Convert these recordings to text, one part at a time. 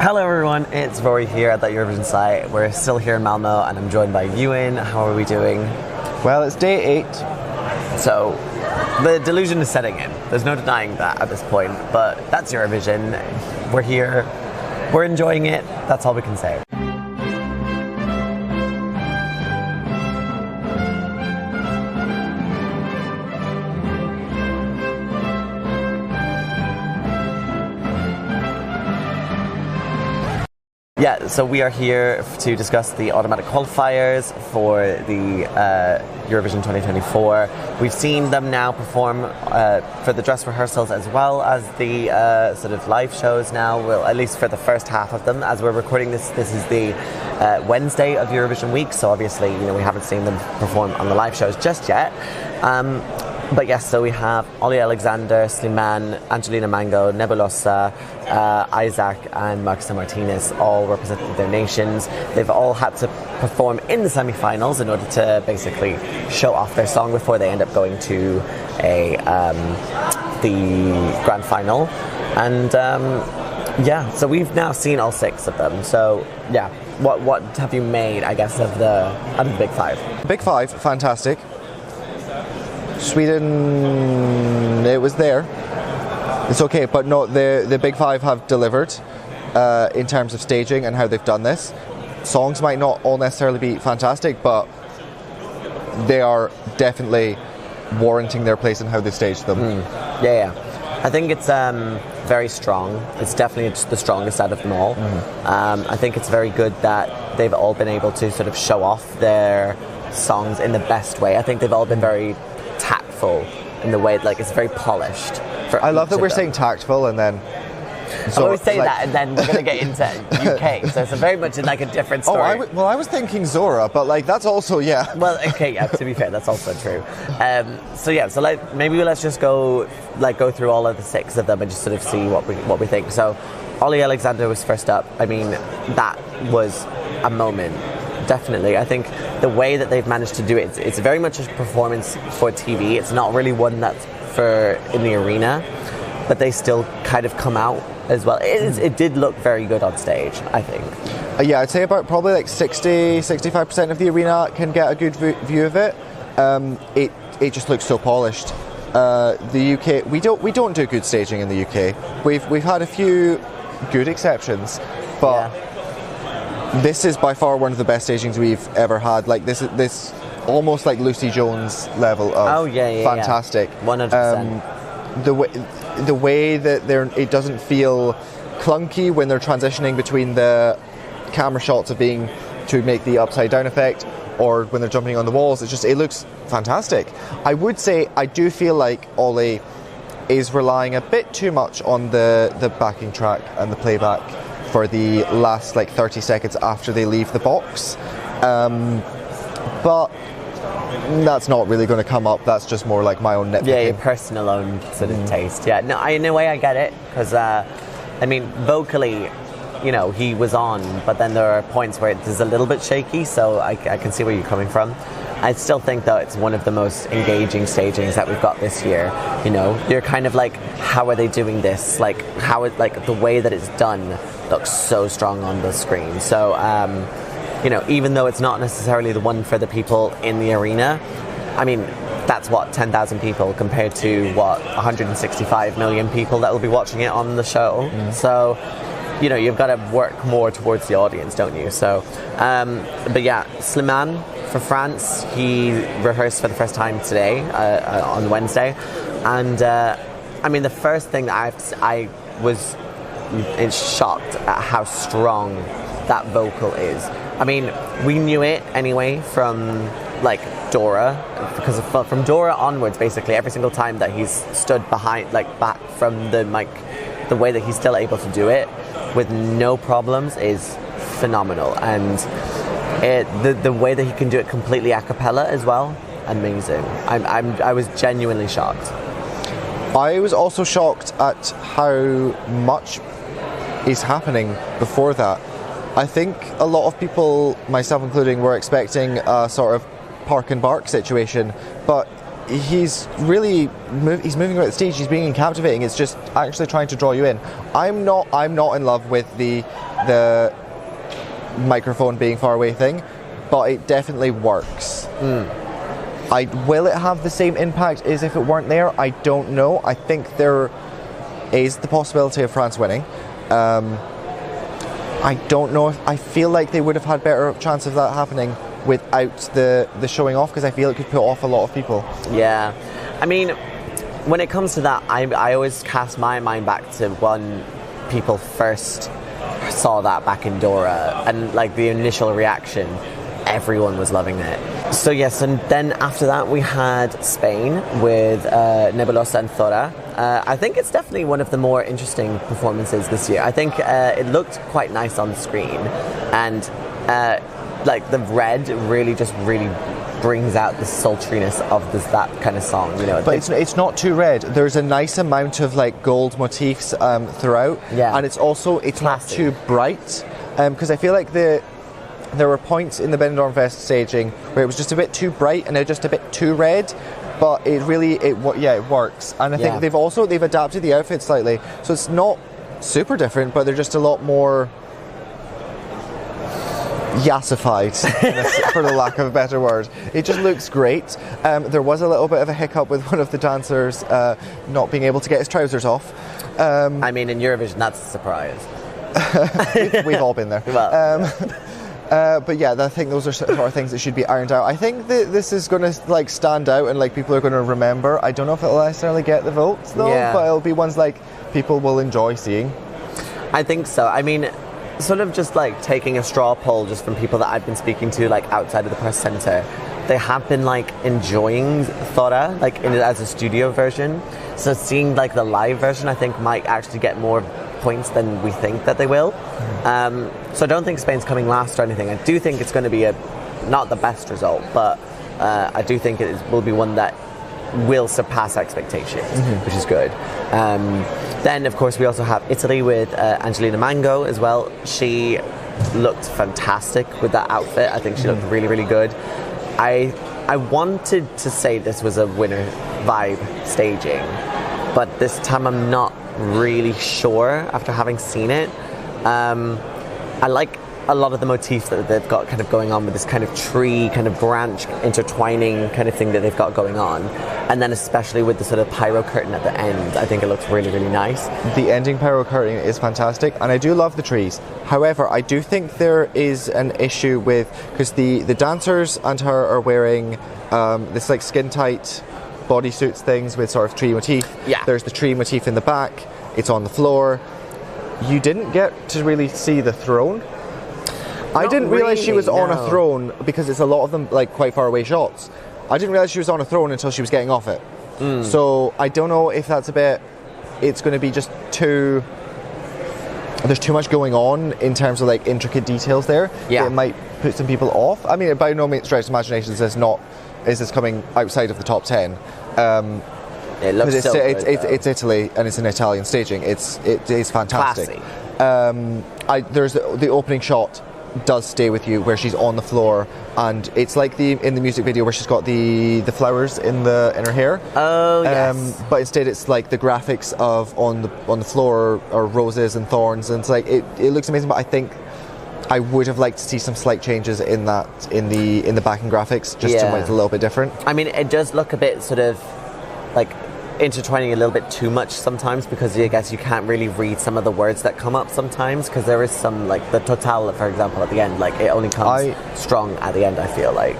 Hello everyone, it's Rory here at the Eurovision site. We're still here in Malmo and I'm joined by Euan. How are we doing? Well, it's day 8. So, the delusion is setting in. There's no denying that at this point, but that's Eurovision. We're here, we're enjoying it, that's all we can say. Yeah, so we are here to discuss the automatic qualifiers for the Eurovision 2024. We've seen them now perform for the dress rehearsals as well as the sort of live shows now, well, at least for the first half of them. As we're recording this is the Wednesday of Eurovision week, so obviously, we haven't seen them perform on the live shows just yet. But yes, so we have Ollie Alexander, Slimane, Angelina Mango, Nebulosa, Isaac and Marcus Martinez all representing their nations. They've all had to perform in the semi-finals in order to basically show off their song before they end up going to the grand final. And so we've now seen all 6 of them. So yeah, what have you made, I guess, of the Big Five? Big Five, fantastic. Sweden, it was there. It's okay, but no, the Big Five have delivered in terms of staging and how they've done this. Songs might not all necessarily be fantastic, but they are definitely warranting their place in how they staged them. Yeah. I think it's very strong. It's definitely the strongest out of them all. I think it's very good that they've all been able to sort of show off their songs in the best way. I think they've all been very tactful in the way, like, it's very polished. I love that we're saying tactful and then... I always say that and then we're going to get into UK, so it's very much like a different story. I was thinking Zora, but like that's also, yeah. Well, okay, yeah, to be fair, that's also true. So maybe let's just go through all of the 6 of them and just sort of see what we think. So Ollie Alexander was first up. I mean, that was a moment. Definitely. I think the way that they've managed to do it, it's very much a performance for TV. It's not really one that's for in the arena, but they still kind of come out as well. It did look very good on stage, I think. Yeah, I'd say about probably like 60-65% of the arena can get a good view of it. It just looks so polished. The UK, we don't do good staging in the UK. We've had a few good exceptions, but this is by far one of the best stagings we've ever had. Like this almost like Lucy Jones level of fantastic. 100%. The way that it doesn't feel clunky when they're transitioning between the camera shots of being to make the upside down effect or when they're jumping on the walls. It looks fantastic. I would say I do feel like Ollie is relying a bit too much on the backing track and the playback for the last 30 seconds after they leave the box. But that's not really going to come up. That's just more like my own nitpicking. Yeah, your personal own sort of taste. Yeah, no, in a way I get it, because I mean, vocally, he was on, but then there are points where it is a little bit shaky, so I can see where you're coming from. I still think, though, it's one of the most engaging stagings that we've got this year. You're kind of like, how are they doing this? The way that it's done looks so strong on the screen. So, even though it's not necessarily the one for the people in the arena, I mean, that's 10,000 people compared to 165 million people that will be watching it on the show. So, you've got to work more towards the audience, don't you? So, but yeah, Slimane for France, he rehearsed for the first time today on Wednesday, and I mean, the first thing that I was shocked at how strong that vocal is. I mean, we knew it anyway from Dora, because from Dora onwards, basically every single time that he's stood behind, back from the mic, the way that he's still able to do it with no problems is phenomenal. And the way that he can do it completely a cappella as well, amazing. I was genuinely shocked. I was also shocked at how much is happening before that. I think a lot of people, myself including, were expecting a sort of park and bark situation, but he's really he's moving around the stage. He's being captivating. It's just actually trying to draw you in. I'm not in love with the the microphone being far away thing, but it definitely works. Will it have the same impact as if it weren't there? I don't know. I think there is the possibility of France winning. I don't know if I feel like they would have had better chance of that happening without the showing off, because I feel it could put off a lot of people. Yeah, I mean, when it comes to that, I always cast my mind back to when people first saw that back in Dora, and like the initial reaction, everyone was loving it. So yes, and then after that we had Spain with Nebulosa and Thora. I think it's definitely one of the more interesting performances this year. I think it looked quite nice on the screen, and like the red really brings out the sultriness of that kind of song, you know. But it's not too red. There's a nice amount of like gold motifs throughout, and it's not too bright, because I feel like there were points in the Benidorm Fest staging where it was just a bit too bright and just a bit too red, but it works. And I think they've adapted the outfit slightly, so it's not super different, but they're just a lot more yassified, for the lack of a better word. It just looks great. There was a little bit of a hiccup with one of the dancers not being able to get his trousers off. I mean, in Eurovision, that's a surprise. We've all been there. Well, but yeah, I think those are sort of things that should be ironed out. I think that this is going to like stand out and like people are going to remember. I don't know if it'll necessarily get the votes though, but it'll be ones like people will enjoy seeing. I think so. I mean, sort of just like taking a straw poll just from people that I've been speaking to like outside of the press centre, they have been like enjoying Thora like as a studio version. So seeing like the live version, I think might actually get more points than we think that they will. So I don't think Spain's coming last or anything. I do think it's going to be not the best result, but I do think it will be one that will surpass expectations, which is good. Then of course we also have Italy with Angelina Mango as well. She looked fantastic with that outfit. I think she looked really, really good. I wanted to say this was a winner vibe staging, but this time I'm not really sure after having seen it. I like a lot of the motifs that they've got kind of going on with this kind of tree, kind of branch intertwining kind of thing that they've got going on. And then especially with the sort of pyro curtain at the end, I think it looks really, really nice. The ending pyro curtain is fantastic, and I do love the trees. However, I do think there is an issue with, because the dancers and her are wearing this like skin tight bodysuits things with sort of tree motif. Yeah. There's the tree motif in the back, it's on the floor. You didn't get to really see the throne. I didn't realise she was on a throne, because it's a lot of them like quite far away shots. I didn't realise she was on a throne until she was getting off it. So I don't know if that's it's going to be just there's too much going on in terms of like intricate details there. It might put some people off. I mean, by no means stretch of imagination is this coming outside of the top 10. It looks so good, it's Italy and it's an Italian staging. It is fantastic. There's the opening shot does stay with you, where she's on the floor, and it's like in the music video where she's got the flowers in her hair. Oh yes. But instead it's like the graphics of on the floor are roses and thorns, and it's like it looks amazing. But I think I would have liked to see some slight changes in the backing graphics, just to make it a little bit different. I mean, it does look a bit sort of like intertwining a little bit too much sometimes, because I guess you can't really read some of the words that come up sometimes, because there is some like the total, for example, at the end, like it only comes strong at the end, I feel like.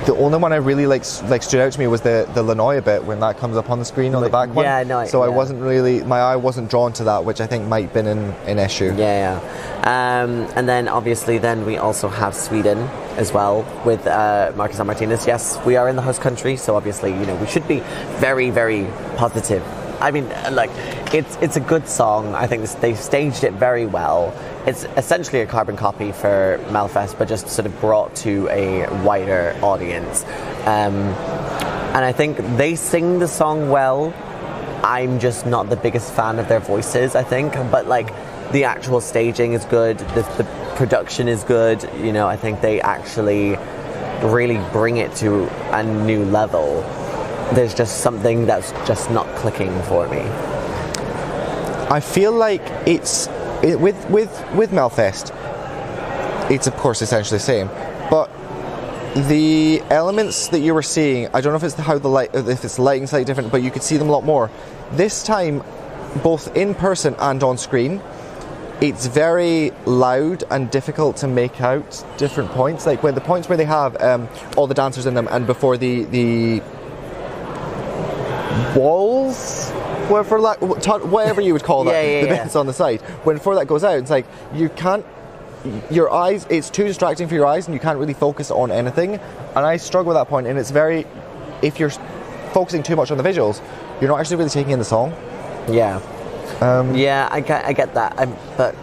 The only one I really like stood out to me was the Lanoya bit when that comes up on the screen on the back one. I wasn't really, my eye wasn't drawn to that, which I think might have been an issue. And then obviously then we also have Sweden as well with Marcus and Martinez. Yes, we are in the host country, so obviously, you know, we should be very, very positive. I mean, like, it's a good song. I think they staged it very well. It's essentially a carbon copy for Melfest, but just sort of brought to a wider audience. And I think they sing the song well. I'm just not the biggest fan of their voices, I think. But, like, the actual staging is good. The production is good. You know, I think they actually really bring it to a new level. There's just something that's just not clicking for me. I feel like it's with Melfest, it's of course essentially the same, but the elements that you were seeing, I don't know if it's if it's lighting slightly different, but you could see them a lot more. This time, both in person and on screen, it's very loud and difficult to make out different points. Like when the points where they have all the dancers in them, and before the walls, whatever you would call that, the bits on the side. Before that goes out, it's like you can't. Your eyes, it's too distracting for your eyes, and you can't really focus on anything. And I struggle with that point. And it's very, if you're focusing too much on the visuals, you're not actually really taking in the song. Yeah. I get that, but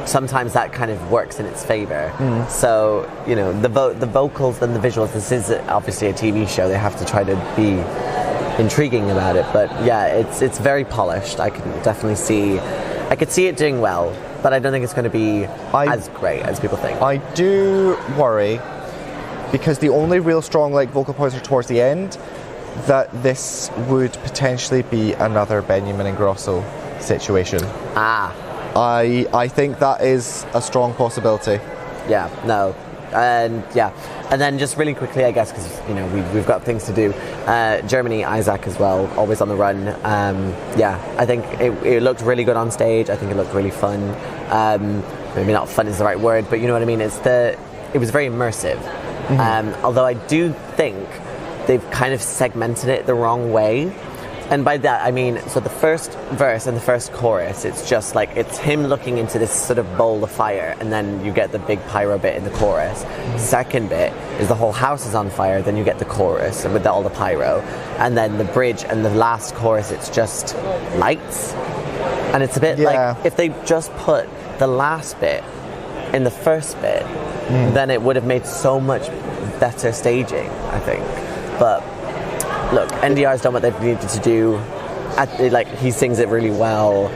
sometimes that kind of works in its favour. So the vocals and the visuals. This is obviously a TV show; they have to try to be intriguing about it. But yeah, it's very polished. I could see it doing well, but I don't think it's going to be as great as people think. I do worry because the only real strong vocal points are towards the end. That this would potentially be another Benjamin Ingrosso situation. I think that is a strong possibility. Yeah, no. And then just really quickly, I guess, because we've got things to do. Germany, Isaac as well, always on the run. I think it looked really good on stage. I think it looked really fun. Maybe not fun is the right word, but you know what I mean. It was very immersive. Although I do think they've kind of segmented it the wrong way. And by that I mean, so the first verse and the first chorus, it's just it's him looking into this sort of bowl of fire, and then you get the big pyro bit in the chorus. Second bit is the whole house is on fire, then you get the chorus with all the pyro, and then the bridge and the last chorus, it's just lights. And it's a bit like if they just put the last bit in the first bit, then it would have made so much better staging, I think. But look, NDR's done what they've needed to do. He sings it really well.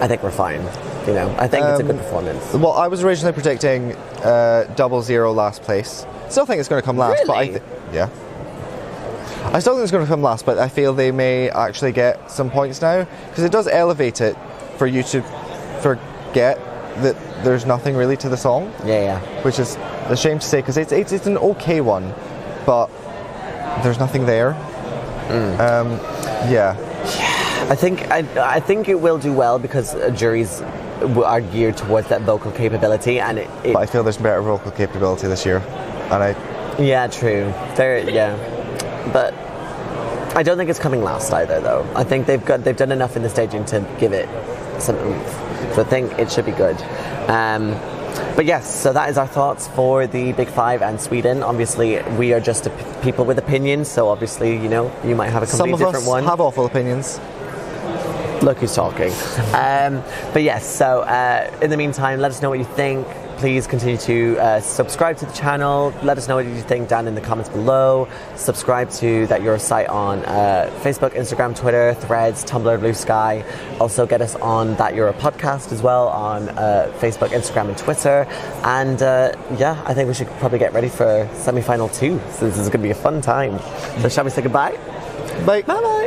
I think we're fine. I think it's a good performance. Well, I was originally predicting 0-0 last place. Still think it's going to come last, really? but I still think it's going to come last, but I feel they may actually get some points now because it does elevate it for you to forget that there's nothing really to the song. Yeah. Which is a shame to say because it's an okay one, but there's nothing there. I think it will do well because juries are geared towards that vocal capability, and but I feel there's better vocal capability this year, and true. But I don't think it's coming last either, though. I think they've done enough in the staging to give it some oomph, so I think it should be good. But yes, so that is our thoughts for the Big Five and Sweden. Obviously, we are just people with opinions, so obviously, you might have a completely different one. Some of us have awful opinions. Look who's talking. But yes, so in the meantime, let us know what you think. Please continue to subscribe to the channel. Let us know what you think down in the comments below. Subscribe to That Your site on Facebook, Instagram, Twitter, Threads, Tumblr, Blue Sky. Also get us on That You're a podcast as well on Facebook, Instagram, and Twitter. And I think we should probably get ready for Semi-Final 2. So this is going to be a fun time. So shall we say goodbye? Bye. Bye-bye.